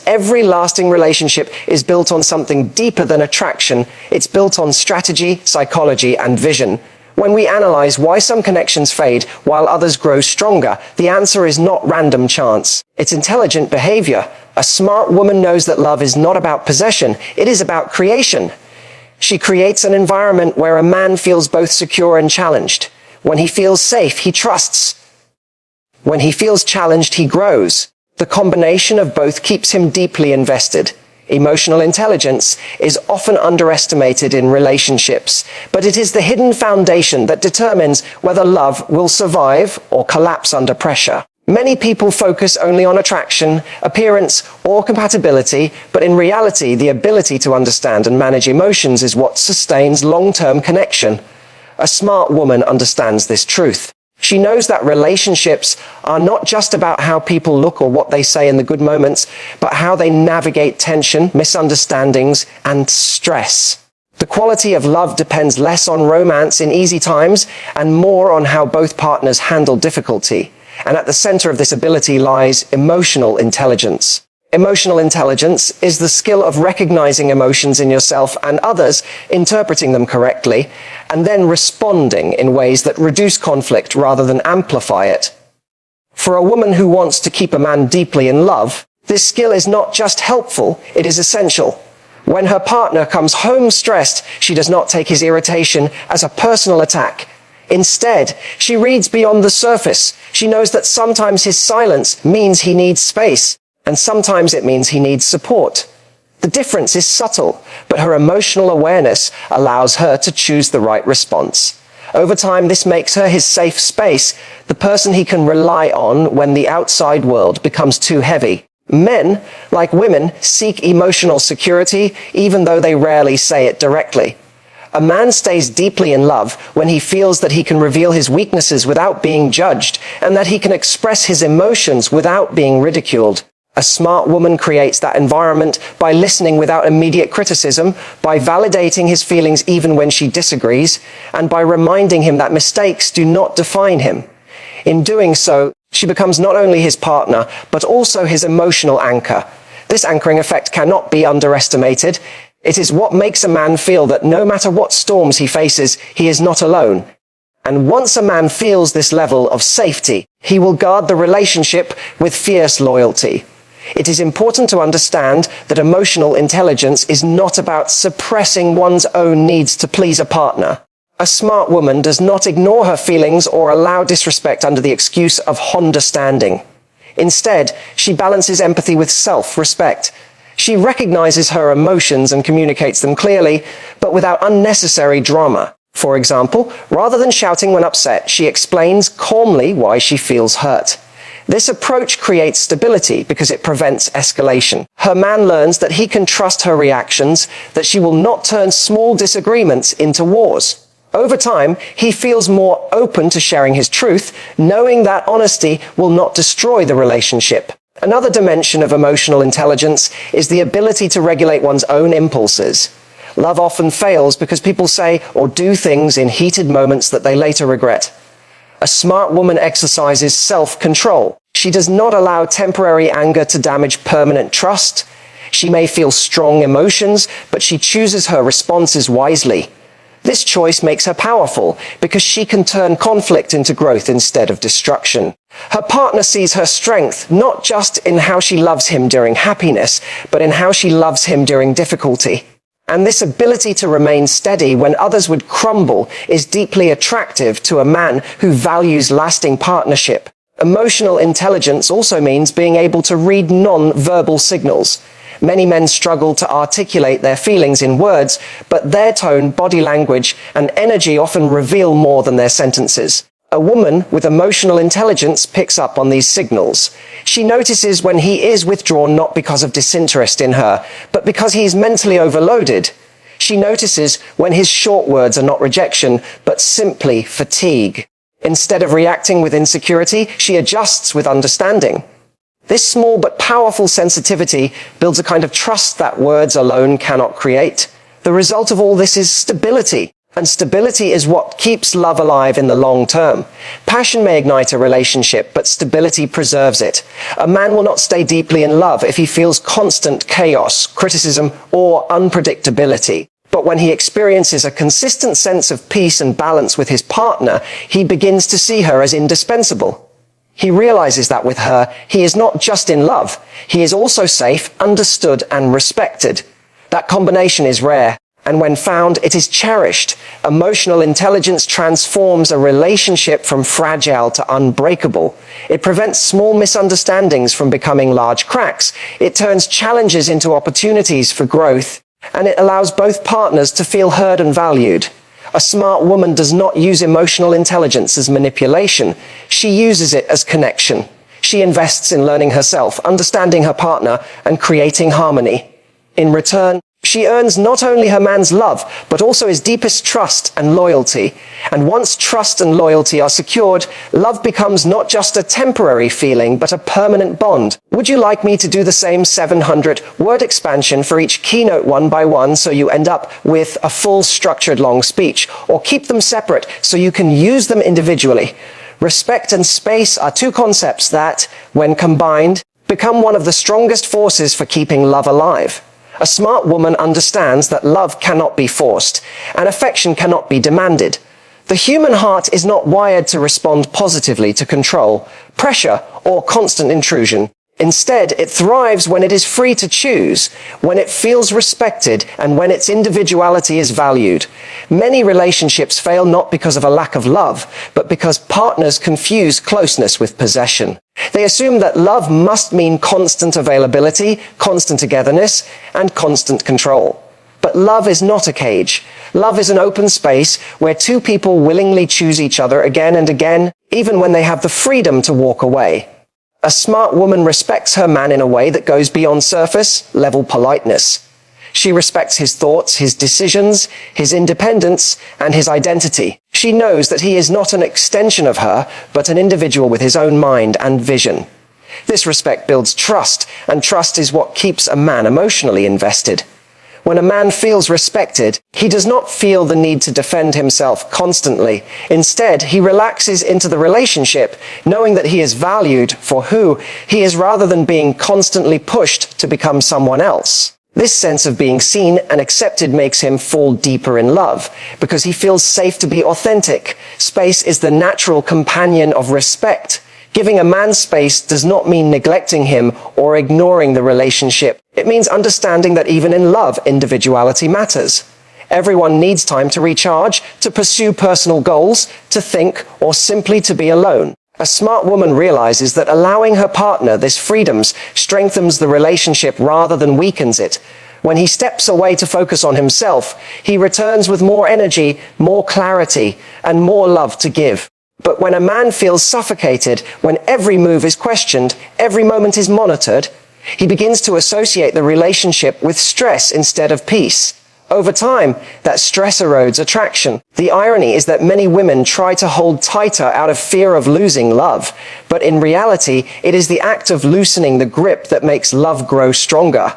Every lasting relationship is built on something deeper than attraction. It's built on strategy, psychology, and vision. When we analyze why some connections fade while others grow stronger, the answer is not random chance. It's intelligent behavior. A smart woman knows that love is not about possession, it is about creation. She creates an environment where a man feels both secure and challenged. When he feels safe, he trusts. When he feels challenged, he grows. The combination of both keeps him deeply invested. Emotional intelligence is often underestimated in relationships, but it is the hidden foundation that determines whether love will survive or collapse under pressure. Many people focus only on attraction, appearance, or compatibility, but in reality, the ability to understand and manage emotions is what sustains long-term connection. A smart woman understands this truth. She knows that relationships are not just about how people look or what they say in the good moments, but how they navigate tension, misunderstandings, and stress. The quality of love depends less on romance in easy times and more on how both partners handle difficulty. And at the center of this ability lies emotional intelligence. Emotional intelligence is the skill of recognizing emotions in yourself and others, interpreting them correctly, and then responding in ways that reduce conflict rather than amplify it. For a woman who wants to keep a man deeply in love, this skill is not just helpful, it is essential. When her partner comes home stressed, she does not take his irritation as a personal attack. Instead, she reads beyond the surface. She knows that sometimes his silence means he needs space, and sometimes it means he needs support. The difference is subtle, but her emotional awareness allows her to choose the right response. Over time, this makes her his safe space, the person he can rely on when the outside world becomes too heavy. Men, like women, seek emotional security, even though they rarely say it directly. A man stays deeply in love when he feels that he can reveal his weaknesses without being judged, and that he can express his emotions without being ridiculed. A smart woman creates that environment by listening without immediate criticism, by validating his feelings even when she disagrees, and by reminding him that mistakes do not define him. In doing so, she becomes not only his partner, but also his emotional anchor. This anchoring effect cannot be underestimated. It is what makes a man feel that no matter what storms he faces, he is not alone. And once a man feels this level of safety, he will guard the relationship with fierce loyalty. It is important to understand that emotional intelligence is not about suppressing one's own needs to please a partner. A smart woman does not ignore her feelings or allow disrespect under the excuse of understanding. Instead, she balances empathy with self-respect. She recognizes her emotions and communicates them clearly, but without unnecessary drama. For example, rather than shouting when upset, she explains calmly why she feels hurt. This approach creates stability because it prevents escalation. Her man learns that he can trust her reactions, that she will not turn small disagreements into wars. Over time, he feels more open to sharing his truth, knowing that honesty will not destroy the relationship. Another dimension of emotional intelligence is the ability to regulate one's own impulses. Love often fails because people say or do things in heated moments that they later regret. A smart woman exercises self-control. She does not allow temporary anger to damage permanent trust. She may feel strong emotions, but she chooses her responses wisely. This choice makes her powerful because she can turn conflict into growth instead of destruction. Her partner sees her strength not just in how she loves him during happiness, but in how she loves him during difficulty. And this ability to remain steady when others would crumble is deeply attractive to a man who values lasting partnership. Emotional intelligence also means being able to read non-verbal signals. Many men struggle to articulate their feelings in words, but their tone, body language, and energy often reveal more than their sentences. A woman with emotional intelligence picks up on these signals. She notices when he is withdrawn not because of disinterest in her, but because he is mentally overloaded. She notices when his short words are not rejection, but simply fatigue. Instead of reacting with insecurity, she adjusts with understanding. This small but powerful sensitivity builds a kind of trust that words alone cannot create. The result of all this is stability. And stability is what keeps love alive in the long term. Passion may ignite a relationship, but stability preserves it. A man will not stay deeply in love if he feels constant chaos, criticism, or unpredictability. But when he experiences a consistent sense of peace and balance with his partner, he begins to see her as indispensable. He realizes that with her, he is not just in love, he is also safe, understood, and respected. That combination is rare, and when found, it is cherished. Emotional intelligence transforms a relationship from fragile to unbreakable. It prevents small misunderstandings from becoming large cracks. It turns challenges into opportunities for growth, and it allows both partners to feel heard and valued. A smart woman does not use emotional intelligence as manipulation. She uses it as connection. She invests in learning herself, understanding her partner, and creating harmony. In return, she earns not only her man's love, but also his deepest trust and loyalty. And once trust and loyalty are secured, love becomes not just a temporary feeling, but a permanent bond. Would you like me to do the same 700-word expansion for each keynote one by one so you end up with a full structured long speech? Or keep them separate so you can use them individually? Respect and space are two concepts that, when combined, become one of the strongest forces for keeping love alive. A smart woman understands that love cannot be forced, and affection cannot be demanded. The human heart is not wired to respond positively to control, pressure, or constant intrusion. Instead, it thrives when it is free to choose, when it feels respected, and when its individuality is valued. Many relationships fail not because of a lack of love, but because partners confuse closeness with possession. They assume that love must mean constant availability, constant togetherness, and constant control. But love is not a cage. Love is an open space where two people willingly choose each other again and again, even when they have the freedom to walk away. A smart woman respects her man in a way that goes beyond surface-level politeness. She respects his thoughts, his decisions, his independence, and his identity. She knows that he is not an extension of her, but an individual with his own mind and vision. This respect builds trust, and trust is what keeps a man emotionally invested. When a man feels respected, he does not feel the need to defend himself constantly. Instead, he relaxes into the relationship, knowing that he is valued for who he is rather than being constantly pushed to become someone else. This sense of being seen and accepted makes him fall deeper in love, because he feels safe to be authentic. Space is the natural companion of respect. Giving a man space does not mean neglecting him or ignoring the relationship. It means understanding that even in love, individuality matters. Everyone needs time to recharge, to pursue personal goals, to think, or simply to be alone. A smart woman realizes that allowing her partner this freedoms strengthens the relationship rather than weakens it. When he steps away to focus on himself, he returns with more energy, more clarity, and more love to give. But when a man feels suffocated, when every move is questioned, every moment is monitored, he begins to associate the relationship with stress instead of peace. Over time, that stress erodes attraction. The irony is that many women try to hold tighter out of fear of losing love, but in reality, it is the act of loosening the grip that makes love grow stronger.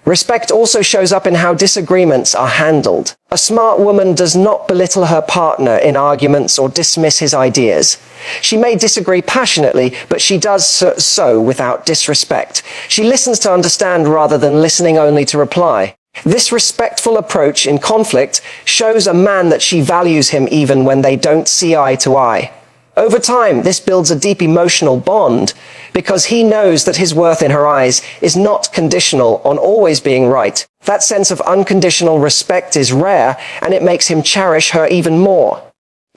Respect also shows up in how disagreements are handled. A smart woman does not belittle her partner in arguments or dismiss his ideas. She may disagree passionately, but she does so without disrespect. She listens to understand rather than listening only to reply. This respectful approach in conflict shows a man that she values him even when they don't see eye to eye. Over time, this builds a deep emotional bond because he knows that his worth in her eyes is not conditional on always being right. That sense of unconditional respect is rare, and it makes him cherish her even more.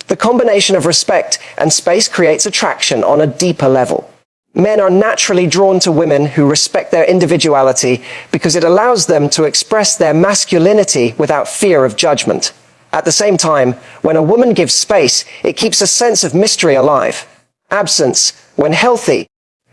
The combination of respect and space creates attraction on a deeper level. Men are naturally drawn to women who respect their individuality because it allows them to express their masculinity without fear of judgment. At the same time, when a woman gives space, it keeps a sense of mystery alive. Absence, when healthy,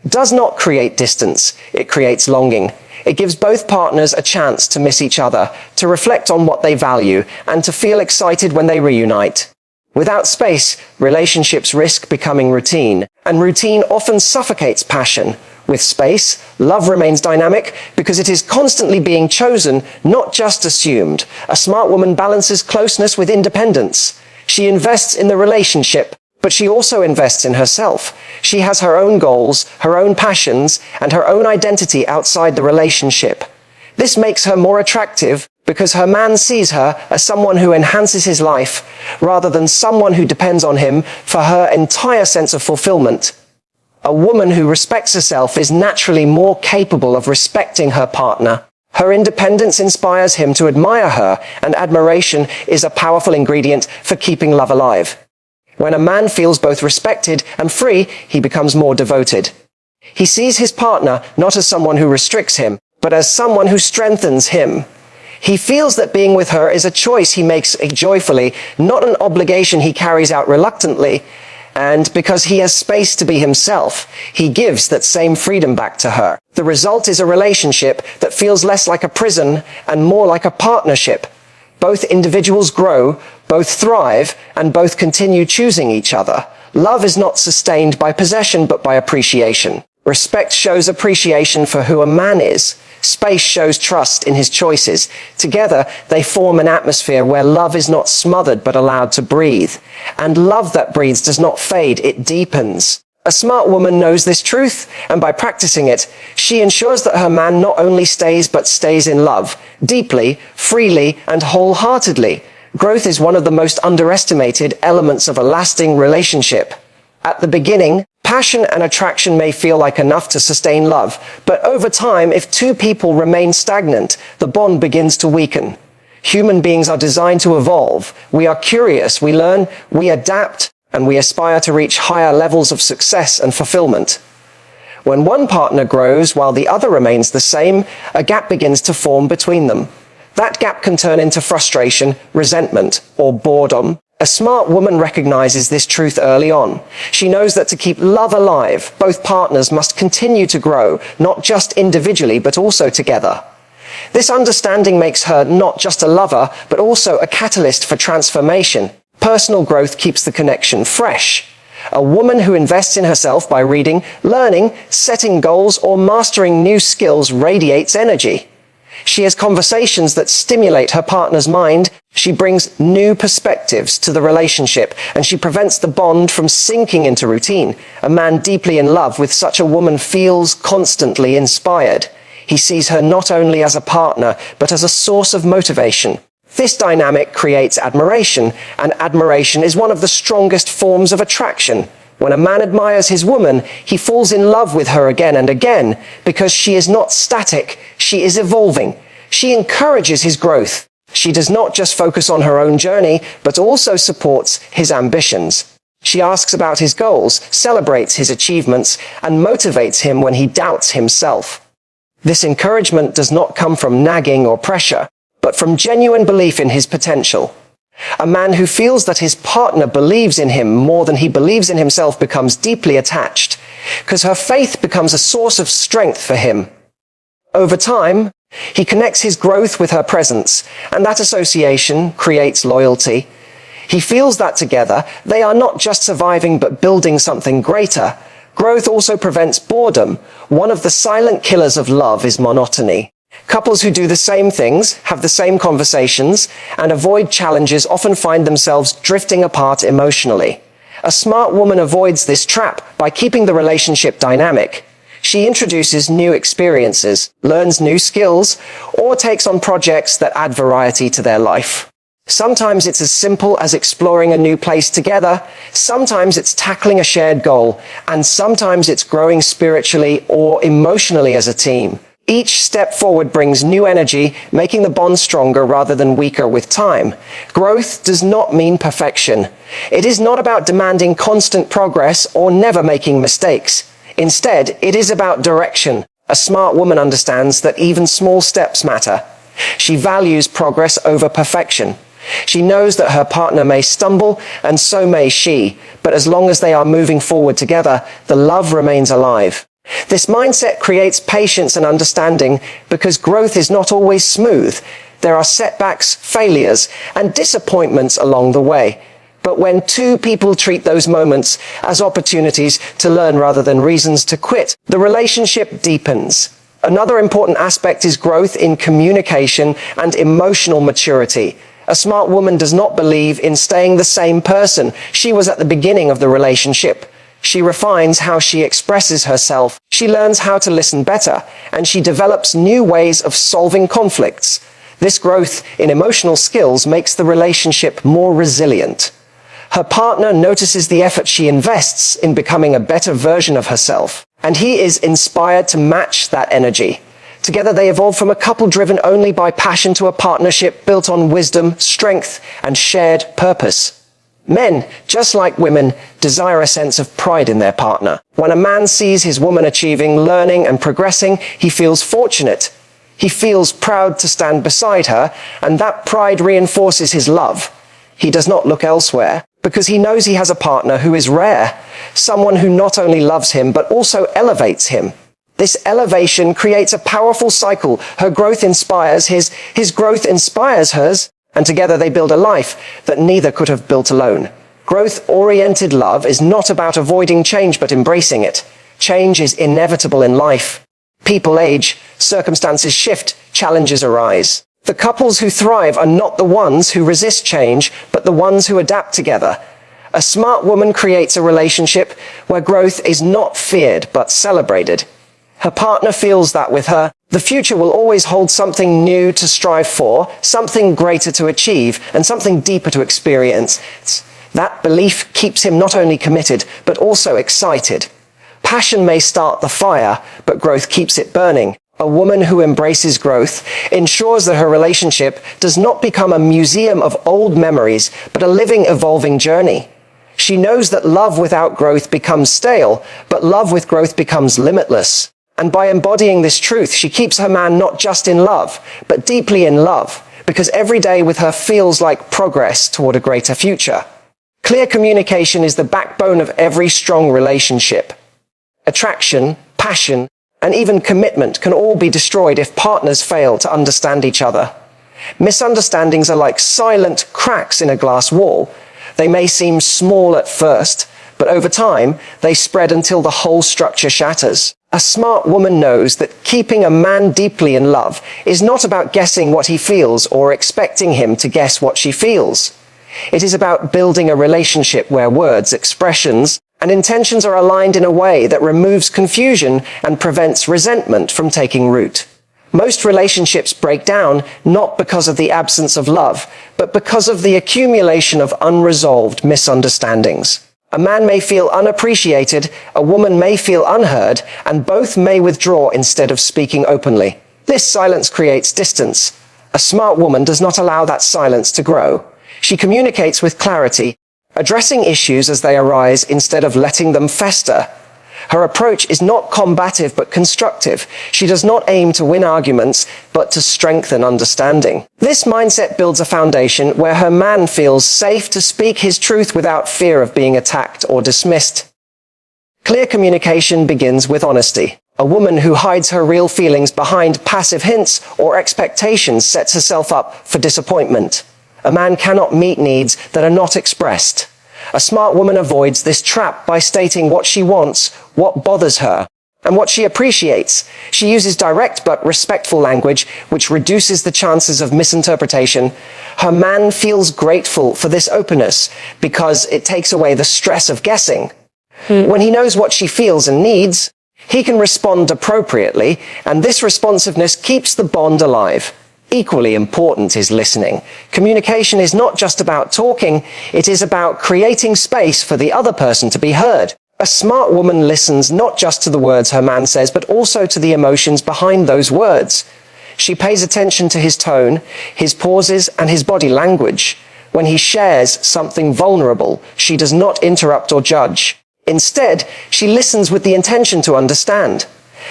does not create distance, it creates longing. It gives both partners a chance to miss each other, to reflect on what they value, and to feel excited when they reunite. Without space, relationships risk becoming routine, and routine often suffocates passion. With space, love remains dynamic because it is constantly being chosen, not just assumed. A smart woman balances closeness with independence. She invests in the relationship, but she also invests in herself. She has her own goals, her own passions, and her own identity outside the relationship. This makes her more attractive because her man sees her as someone who enhances his life, rather than someone who depends on him for her entire sense of fulfillment. A woman who respects herself is naturally more capable of respecting her partner. Her independence inspires him to admire her, and admiration is a powerful ingredient for keeping love alive. When a man feels both respected and free, he becomes more devoted. He sees his partner not as someone who restricts him, but as someone who strengthens him. He feels that being with her is a choice he makes joyfully, not an obligation he carries out reluctantly. And because he has space to be himself, he gives that same freedom back to her. The result is a relationship that feels less like a prison and more like a partnership. Both individuals grow, both thrive, and both continue choosing each other. Love is not sustained by possession, but by appreciation. Respect shows appreciation for who a man is. Space shows trust in his choices. Together, they form an atmosphere where love is not smothered but allowed to breathe. And love that breathes does not fade, it deepens. A smart woman knows this truth, and by practicing it, she ensures that her man not only stays but stays in love, deeply, freely, and wholeheartedly. Growth is one of the most underestimated elements of a lasting relationship. At the beginning, passion and attraction may feel like enough to sustain love, but over time, if two people remain stagnant, the bond begins to weaken. Human beings are designed to evolve. We are curious, we learn, we adapt, and we aspire to reach higher levels of success and fulfillment. When one partner grows while the other remains the same, a gap begins to form between them. That gap can turn into frustration, resentment, or boredom. A smart woman recognizes this truth early on. She knows that to keep love alive, both partners must continue to grow, not just individually, but also together. This understanding makes her not just a lover, but also a catalyst for transformation. Personal growth keeps the connection fresh. A woman who invests in herself by reading, learning, setting goals, or mastering new skills radiates energy. She has conversations that stimulate her partner's mind. She brings new perspectives to the relationship, and she prevents the bond from sinking into routine. A man deeply in love with such a woman feels constantly inspired. He sees her not only as a partner, but as a source of motivation. This dynamic creates admiration, and admiration is one of the strongest forms of attraction. When a man admires his woman, he falls in love with her again and again, because she is not static, she is evolving. She encourages his growth. She does not just focus on her own journey, but also supports his ambitions. She asks about his goals, celebrates his achievements, and motivates him when he doubts himself. This encouragement does not come from nagging or pressure, but from genuine belief in his potential. A man who feels that his partner believes in him more than he believes in himself becomes deeply attached, because her faith becomes a source of strength for him. Over time, he connects his growth with her presence, and that association creates loyalty. He feels that together, they are not just surviving but building something greater. Growth also prevents boredom. One of the silent killers of love is monotony. Couples who do the same things, have the same conversations, and avoid challenges often find themselves drifting apart emotionally. A smart woman avoids this trap by keeping the relationship dynamic. She introduces new experiences, learns new skills, or takes on projects that add variety to their life. Sometimes it's as simple as exploring a new place together, sometimes it's tackling a shared goal, and sometimes it's growing spiritually or emotionally as a team. Each step forward brings new energy, making the bond stronger rather than weaker with time. Growth does not mean perfection. It is not about demanding constant progress or never making mistakes. Instead, it is about direction. A smart woman understands that even small steps matter. She values progress over perfection. She knows that her partner may stumble, and so may she, but as long as they are moving forward together, the love remains alive. This mindset creates patience and understanding because growth is not always smooth. There are setbacks, failures, and disappointments along the way. But when two people treat those moments as opportunities to learn rather than reasons to quit, the relationship deepens. Another important aspect is growth in communication and emotional maturity. A smart woman does not believe in staying the same person she was at the beginning of the relationship. She refines how she expresses herself, she learns how to listen better, and she develops new ways of solving conflicts. This growth in emotional skills makes the relationship more resilient. Her partner notices the effort she invests in becoming a better version of herself, and he is inspired to match that energy. Together they evolve from a couple driven only by passion to a partnership built on wisdom, strength, and shared purpose. Men, just like women, desire a sense of pride in their partner. When a man sees his woman achieving, learning, and progressing, he feels fortunate. He feels proud to stand beside her, and that pride reinforces his love. He does not look elsewhere, because he knows he has a partner who is rare, someone who not only loves him, but also elevates him. This elevation creates a powerful cycle. Her growth inspires his growth inspires hers, and together they build a life that neither could have built alone. Growth-oriented love is not about avoiding change, but embracing it. Change is inevitable in life. People age, circumstances shift, challenges arise. The couples who thrive are not the ones who resist change, but the ones who adapt together. A smart woman creates a relationship where growth is not feared, but celebrated. Her partner feels that with her, the future will always hold something new to strive for, something greater to achieve, and something deeper to experience. That belief keeps him not only committed, but also excited. Passion may start the fire, but growth keeps it burning. A woman who embraces growth ensures that her relationship does not become a museum of old memories, but a living, evolving journey. She knows that love without growth becomes stale, but love with growth becomes limitless. And by embodying this truth, she keeps her man not just in love, but deeply in love, because every day with her feels like progress toward a greater future. Clear communication is the backbone of every strong relationship. Attraction, passion, and even commitment can all be destroyed if partners fail to understand each other. Misunderstandings are like silent cracks in a glass wall. They may seem small at first, but over time, they spread until the whole structure shatters. A smart woman knows that keeping a man deeply in love is not about guessing what he feels or expecting him to guess what she feels. It is about building a relationship where words, expressions, and intentions are aligned in a way that removes confusion and prevents resentment from taking root. Most relationships break down not because of the absence of love, but because of the accumulation of unresolved misunderstandings. A man may feel unappreciated, a woman may feel unheard, and both may withdraw instead of speaking openly. This silence creates distance. A smart woman does not allow that silence to grow. She communicates with clarity, addressing issues as they arise instead of letting them fester. Her approach is not combative but constructive. She does not aim to win arguments, but to strengthen understanding. This mindset builds a foundation where her man feels safe to speak his truth without fear of being attacked or dismissed. Clear communication begins with honesty. A woman who hides her real feelings behind passive hints or expectations sets herself up for disappointment. A man cannot meet needs that are not expressed. A smart woman avoids this trap by stating what she wants, what bothers her, and what she appreciates. She uses direct but respectful language, which reduces the chances of misinterpretation. Her man feels grateful for this openness because it takes away the stress of guessing. When he knows what she feels and needs, he can respond appropriately, and this responsiveness keeps the bond alive. Equally important is listening. Communication is not just about talking, it is about creating space for the other person to be heard. A smart woman listens not just to the words her man says, but also to the emotions behind those words. She pays attention to his tone, his pauses, and his body language. When he shares something vulnerable, she does not interrupt or judge. Instead, she listens with the intention to understand.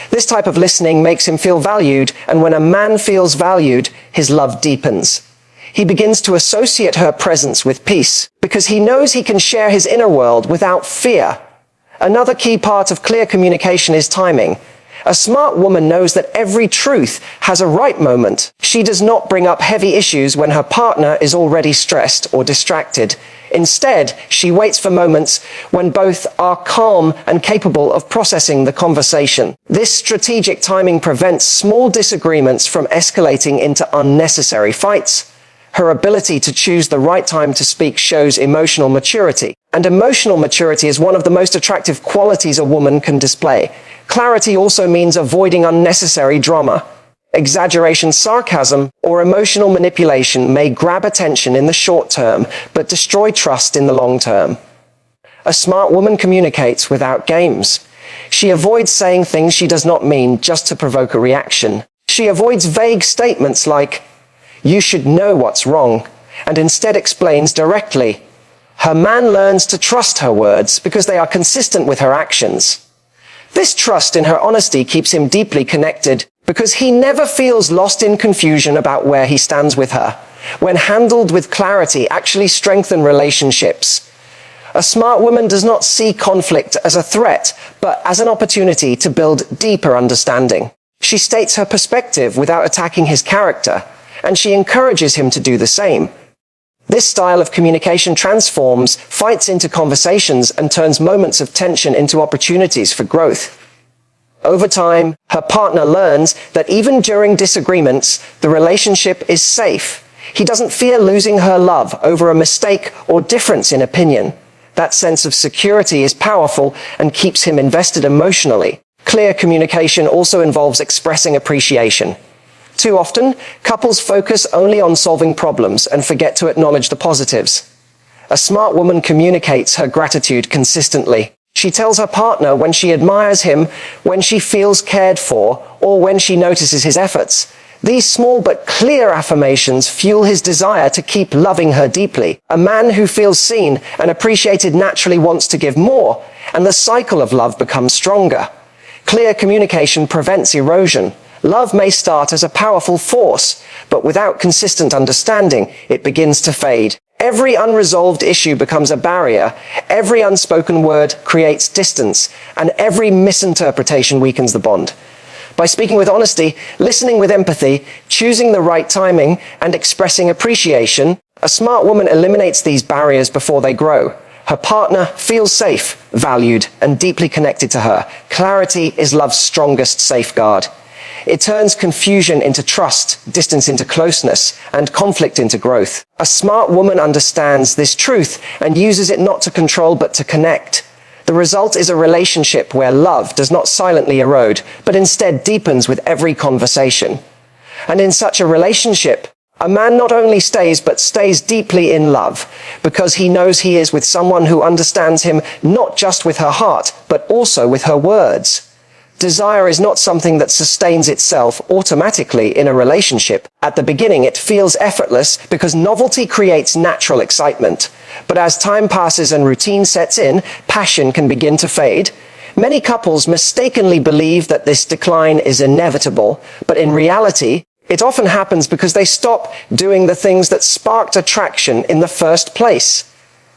This type of listening makes him feel valued, and when a man feels valued, his love deepens. He begins to associate her presence with peace, because he knows he can share his inner world without fear. Another key part of clear communication is timing. A smart woman knows that every truth has a right moment. She does not bring up heavy issues when her partner is already stressed or distracted. Instead, she waits for moments when both are calm and capable of processing the conversation. This strategic timing prevents small disagreements from escalating into unnecessary fights. Her ability to choose the right time to speak shows emotional maturity. And emotional maturity is one of the most attractive qualities a woman can display. Clarity also means avoiding unnecessary drama. Exaggeration, sarcasm, or emotional manipulation may grab attention in the short term, but destroy trust in the long term. A smart woman communicates without games. She avoids saying things she does not mean just to provoke a reaction. She avoids vague statements like, "You should know what's wrong," and instead explains directly. Her man learns to trust her words because they are consistent with her actions. This trust in her honesty keeps him deeply connected because he never feels lost in confusion about where he stands with her. When handled with clarity, actually strengthen relationships. A smart woman does not see conflict as a threat, but as an opportunity to build deeper understanding. She states her perspective without attacking his character, and she encourages him to do the same. This style of communication transforms fights into conversations and turns moments of tension into opportunities for growth. Over time, her partner learns that even during disagreements, the relationship is safe. He doesn't fear losing her love over a mistake or difference in opinion. That sense of security is powerful and keeps him invested emotionally. Clear communication also involves expressing appreciation. Too often, couples focus only on solving problems and forget to acknowledge the positives. A smart woman communicates her gratitude consistently. She tells her partner when she admires him, when she feels cared for, or when she notices his efforts. These small but clear affirmations fuel his desire to keep loving her deeply. A man who feels seen and appreciated naturally wants to give more, and the cycle of love becomes stronger. Clear communication prevents erosion. Love may start as a powerful force, but without consistent understanding, it begins to fade. Every unresolved issue becomes a barrier, every unspoken word creates distance, and every misinterpretation weakens the bond. By speaking with honesty, listening with empathy, choosing the right timing, and expressing appreciation, a smart woman eliminates these barriers before they grow. Her partner feels safe, valued, and deeply connected to her. Clarity is love's strongest safeguard. It turns confusion into trust, distance into closeness, and conflict into growth. A smart woman understands this truth and uses it not to control but to connect. The result is a relationship where love does not silently erode, but instead deepens with every conversation. And in such a relationship, a man not only stays but stays deeply in love, because he knows he is with someone who understands him not just with her heart, but also with her words. Desire is not something that sustains itself automatically in a relationship. At the beginning, it feels effortless because novelty creates natural excitement. But as time passes and routine sets in, passion can begin to fade. Many couples mistakenly believe that this decline is inevitable, but in reality, it often happens because they stop doing the things that sparked attraction in the first place.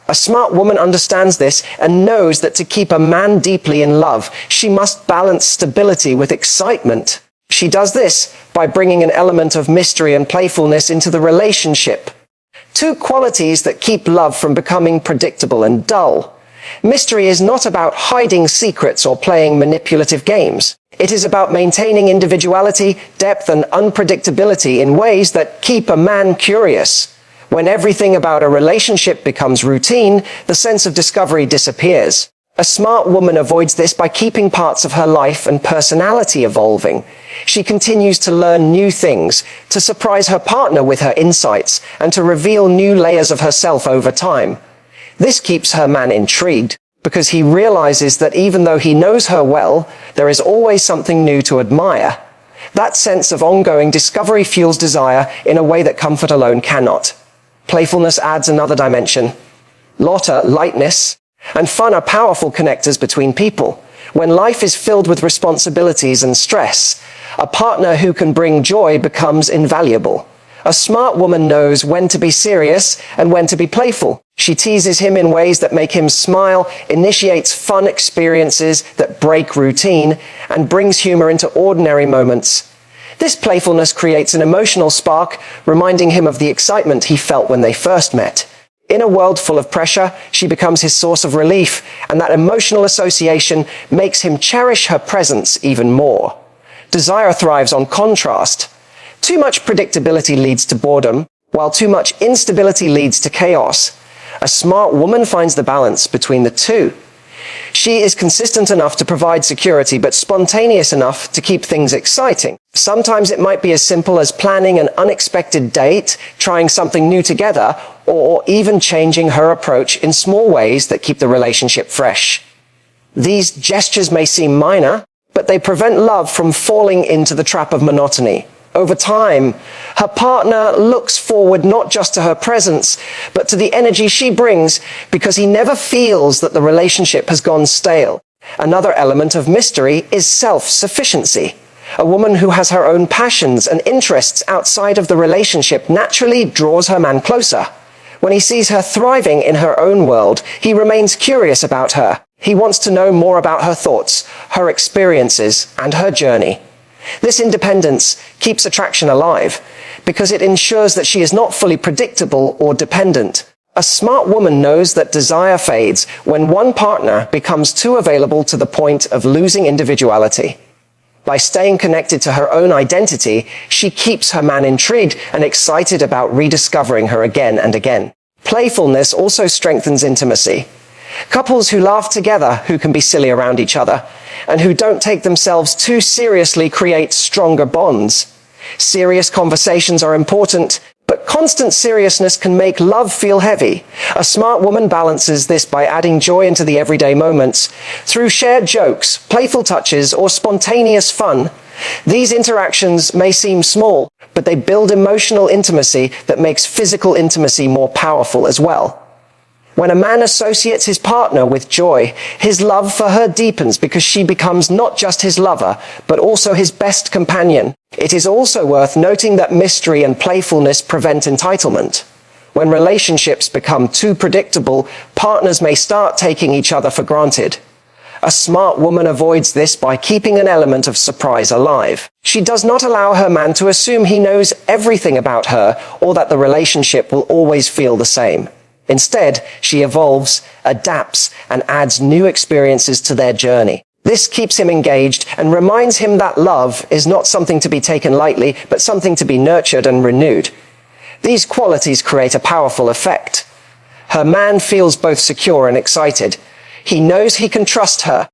A smart woman understands this and knows that to keep a man deeply in love, she must balance stability with excitement. She does this by bringing an element of mystery and playfulness into the relationship. Two qualities that keep love from becoming predictable and dull. Mystery is not about hiding secrets or playing manipulative games. It is about maintaining individuality, depth, and unpredictability in ways that keep a man curious. When everything about a relationship becomes routine, the sense of discovery disappears. A smart woman avoids this by keeping parts of her life and personality evolving. She continues to learn new things, to surprise her partner with her insights, and to reveal new layers of herself over time. This keeps her man intrigued, because he realizes that even though he knows her well, there is always something new to admire. That sense of ongoing discovery fuels desire in a way that comfort alone cannot. Playfulness adds another dimension. Laughter, lightness, and fun are powerful connectors between people. When life is filled with responsibilities and stress, a partner who can bring joy becomes invaluable. A smart woman knows when to be serious and when to be playful. She teases him in ways that make him smile, initiates fun experiences that break routine, and brings humor into ordinary moments. This playfulness creates an emotional spark, reminding him of the excitement he felt when they first met. In a world full of pressure, she becomes his source of relief, and that emotional association makes him cherish her presence even more. Desire thrives on contrast. Too much predictability leads to boredom, while too much instability leads to chaos. A smart woman finds the balance between the two. She is consistent enough to provide security, but spontaneous enough to keep things exciting. Sometimes it might be as simple as planning an unexpected date, trying something new together, or even changing her approach in small ways that keep the relationship fresh. These gestures may seem minor, but they prevent love from falling into the trap of monotony. Over time, her partner looks forward not just to her presence, but to the energy she brings, because he never feels that the relationship has gone stale. Another element of mystery is self-sufficiency. A woman who has her own passions and interests outside of the relationship naturally draws her man closer. When he sees her thriving in her own world, he remains curious about her. He wants to know more about her thoughts, her experiences, and her journey. This independence keeps attraction alive because it ensures that she is not fully predictable or dependent. A smart woman knows that desire fades when one partner becomes too available to the point of losing individuality. By staying connected to her own identity, she keeps her man intrigued and excited about rediscovering her again and again. Playfulness also strengthens intimacy. Couples who laugh together, who can be silly around each other, and who don't take themselves too seriously create stronger bonds. Serious conversations are important, but constant seriousness can make love feel heavy. A smart woman balances this by adding joy into the everyday moments. Through shared jokes, playful touches, or spontaneous fun, these interactions may seem small, but they build emotional intimacy that makes physical intimacy more powerful as well. When a man associates his partner with joy, his love for her deepens because she becomes not just his lover, but also his best companion. It is also worth noting that mystery and playfulness prevent entitlement. When relationships become too predictable, partners may start taking each other for granted. A smart woman avoids this by keeping an element of surprise alive. She does not allow her man to assume he knows everything about her or that the relationship will always feel the same. Instead, she evolves, adapts, and adds new experiences to their journey. This keeps him engaged and reminds him that love is not something to be taken lightly, but something to be nurtured and renewed. These qualities create a powerful effect. Her man feels both secure and excited. He knows he can trust her,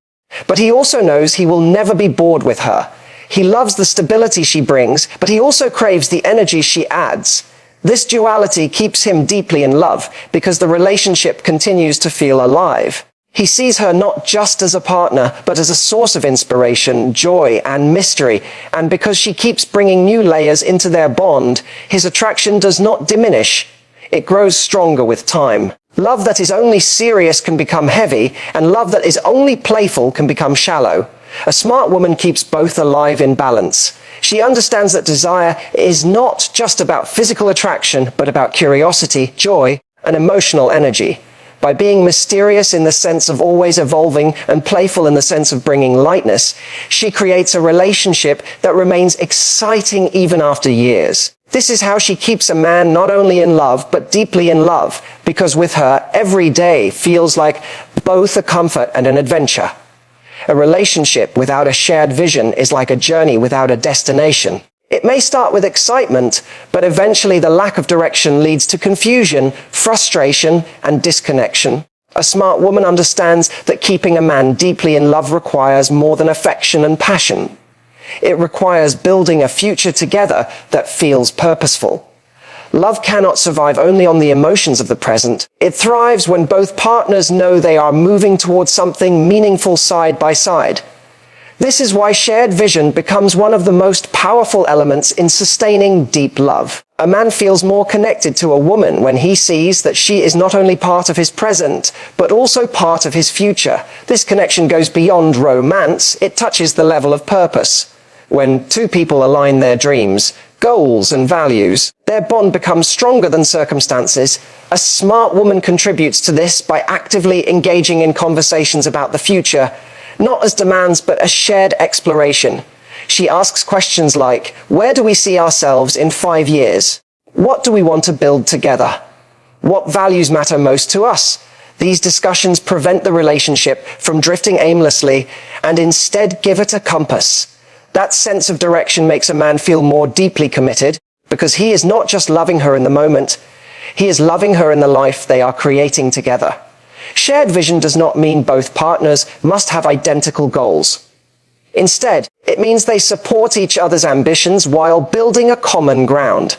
but he also knows he will never be bored with her. He loves the stability she brings, but he also craves the energy she adds. This duality keeps him deeply in love because the relationship continues to feel alive. He sees her not just as a partner, but as a source of inspiration, joy, and mystery. And because she keeps bringing new layers into their bond, his attraction does not diminish. It grows stronger with time. Love that is only serious can become heavy, and love that is only playful can become shallow. A smart woman keeps both alive in balance. She understands that desire is not just about physical attraction, but about curiosity, joy, and emotional energy. By being mysterious in the sense of always evolving and playful in the sense of bringing lightness, she creates a relationship that remains exciting even after years. This is how she keeps a man not only in love, but deeply in love, because with her, every day feels like both a comfort and an adventure. A relationship without a shared vision is like a journey without a destination. It may start with excitement, but eventually the lack of direction leads to confusion, frustration, and disconnection. A smart woman understands that keeping a man deeply in love requires more than affection and passion. It requires building a future together that feels purposeful. Love cannot survive only on the emotions of the present. It thrives when both partners know they are moving towards something meaningful side by side. This is why shared vision becomes one of the most powerful elements in sustaining deep love. A man feels more connected to a woman when he sees that she is not only part of his present, but also part of his future. This connection goes beyond romance. It touches the level of purpose. When two people align their dreams, goals, and values, Their bond becomes stronger than circumstances. A smart woman contributes to this by actively engaging in conversations about the future, not as demands but as shared exploration. She asks questions like, where do we see ourselves in 5 years? What do we want to build together? What values matter most to us? These discussions prevent the relationship from drifting aimlessly and instead give it a compass. That sense of direction makes a man feel more deeply committed because he is not just loving her in the moment, he is loving her in the life they are creating together. Shared vision does not mean both partners must have identical goals. Instead, it means they support each other's ambitions while building a common ground.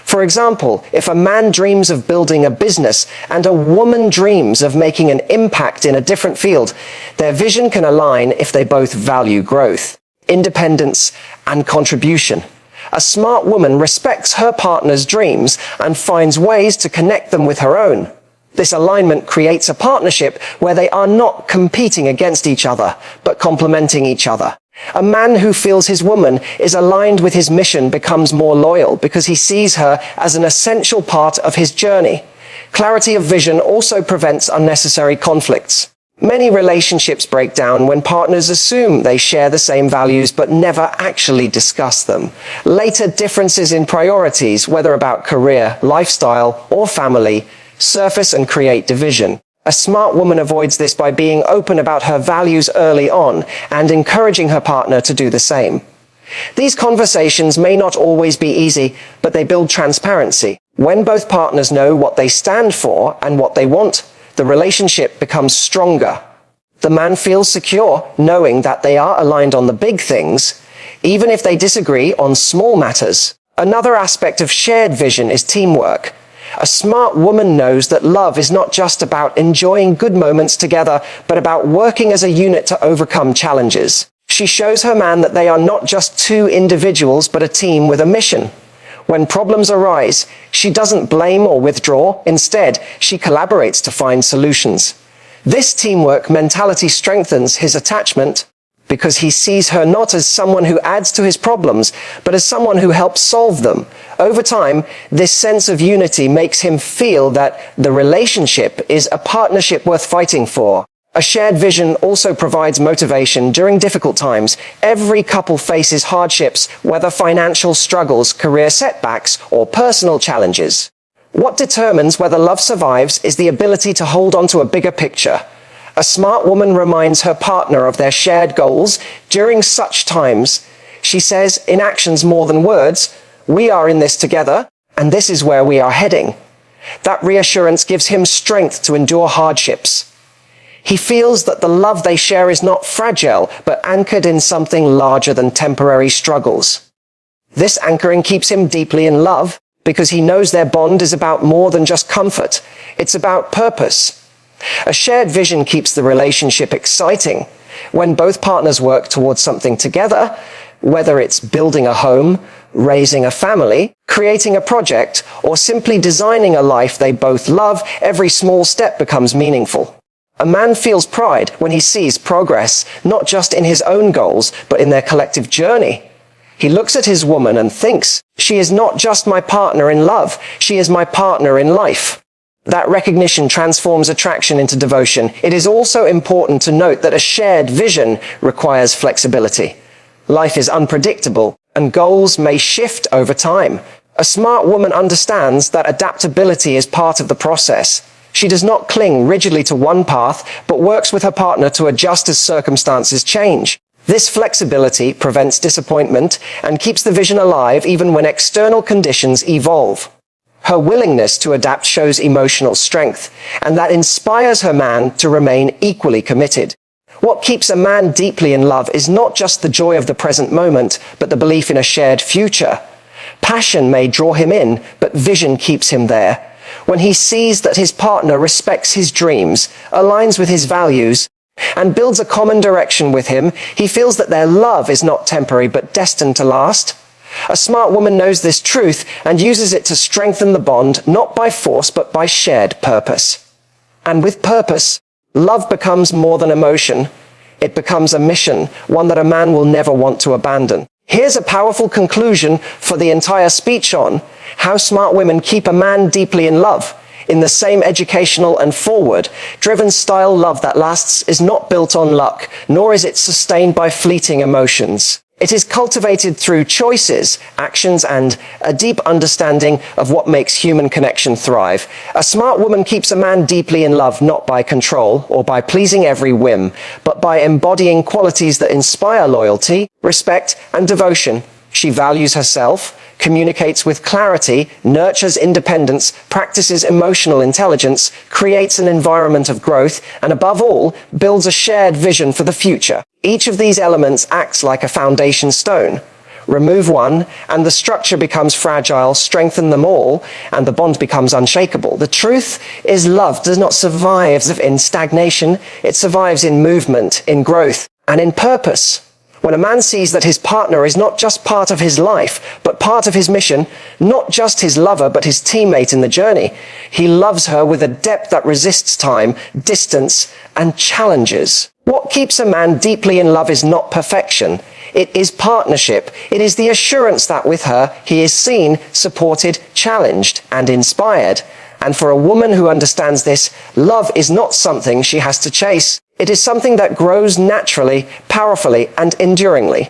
For example, if a man dreams of building a business and a woman dreams of making an impact in a different field, their vision can align if they both value growth, independence, and contribution. A smart woman respects her partner's dreams and finds ways to connect them with her own. This alignment creates a partnership where they are not competing against each other, but complementing each other. A man who feels his woman is aligned with his mission becomes more loyal because he sees her as an essential part of his journey. Clarity of vision also prevents unnecessary conflicts. Many relationships break down when partners assume they share the same values but never actually discuss them. Later, differences in priorities, whether about career, lifestyle, or family, surface and create division. A smart woman avoids this by being open about her values early on and encouraging her partner to do the same. These conversations may not always be easy, but they build transparency. When both partners know what they stand for and what they want, the relationship becomes stronger. The man feels secure knowing that they are aligned on the big things, even if they disagree on small matters. Another aspect of shared vision is teamwork. A smart woman knows that love is not just about enjoying good moments together, but about working as a unit to overcome challenges. She shows her man that they are not just two individuals, but a team with a mission. When problems arise, she doesn't blame or withdraw. Instead, she collaborates to find solutions. This teamwork mentality strengthens his attachment because he sees her not as someone who adds to his problems, but as someone who helps solve them. Over time, this sense of unity makes him feel that the relationship is a partnership worth fighting for. A shared vision also provides motivation during difficult times. Every couple faces hardships, whether financial struggles, career setbacks, or personal challenges. What determines whether love survives is the ability to hold on to a bigger picture. A smart woman reminds her partner of their shared goals. During such times, she says, in actions more than words, "We are in this together, and this is where we are heading." That reassurance gives him strength to endure hardships. He feels that the love they share is not fragile, but anchored in something larger than temporary struggles. This anchoring keeps him deeply in love because he knows their bond is about more than just comfort. It's about purpose. A shared vision keeps the relationship exciting. When both partners work towards something together, whether it's building a home, raising a family, creating a project, or simply designing a life they both love, every small step becomes meaningful. A man feels pride when he sees progress, not just in his own goals, but in their collective journey. He looks at his woman and thinks, she is not just my partner in love, she is my partner in life. That recognition transforms attraction into devotion. It is also important to note that a shared vision requires flexibility. Life is unpredictable, and goals may shift over time. A smart woman understands that adaptability is part of the process. She does not cling rigidly to one path, but works with her partner to adjust as circumstances change. This flexibility prevents disappointment and keeps the vision alive even when external conditions evolve. Her willingness to adapt shows emotional strength, and that inspires her man to remain equally committed. What keeps a man deeply in love is not just the joy of the present moment, but the belief in a shared future. Passion may draw him in, but vision keeps him there. When he sees that his partner respects his dreams, aligns with his values, and builds a common direction with him, he feels that their love is not temporary but destined to last. A smart woman knows this truth and uses it to strengthen the bond, not by force but by shared purpose. And with purpose, love becomes more than emotion. It becomes a mission, one that a man will never want to abandon. Here's a powerful conclusion for the entire speech on how smart women keep a man deeply in love. In the same educational and forward-driven style, love that lasts is not built on luck, nor is it sustained by fleeting emotions. It is cultivated through choices, actions, and a deep understanding of what makes human connection thrive. A smart woman keeps a man deeply in love not by control or by pleasing every whim, but by embodying qualities that inspire loyalty, respect, and devotion. She values herself, communicates with clarity, nurtures independence, practices emotional intelligence, creates an environment of growth, and above all, builds a shared vision for the future. Each of these elements acts like a foundation stone. Remove one, and the structure becomes fragile. Strengthen them all, and the bond becomes unshakable. The truth is, love does not survive in stagnation. It survives in movement, in growth, and in purpose. When a man sees that his partner is not just part of his life, but part of his mission, not just his lover, but his teammate in the journey, he loves her with a depth that resists time, distance, and challenges. What keeps a man deeply in love is not perfection. It is partnership. It is the assurance that with her, he is seen, supported, challenged, and inspired. And for a woman who understands this, love is not something she has to chase. It is something that grows naturally, powerfully, and enduringly.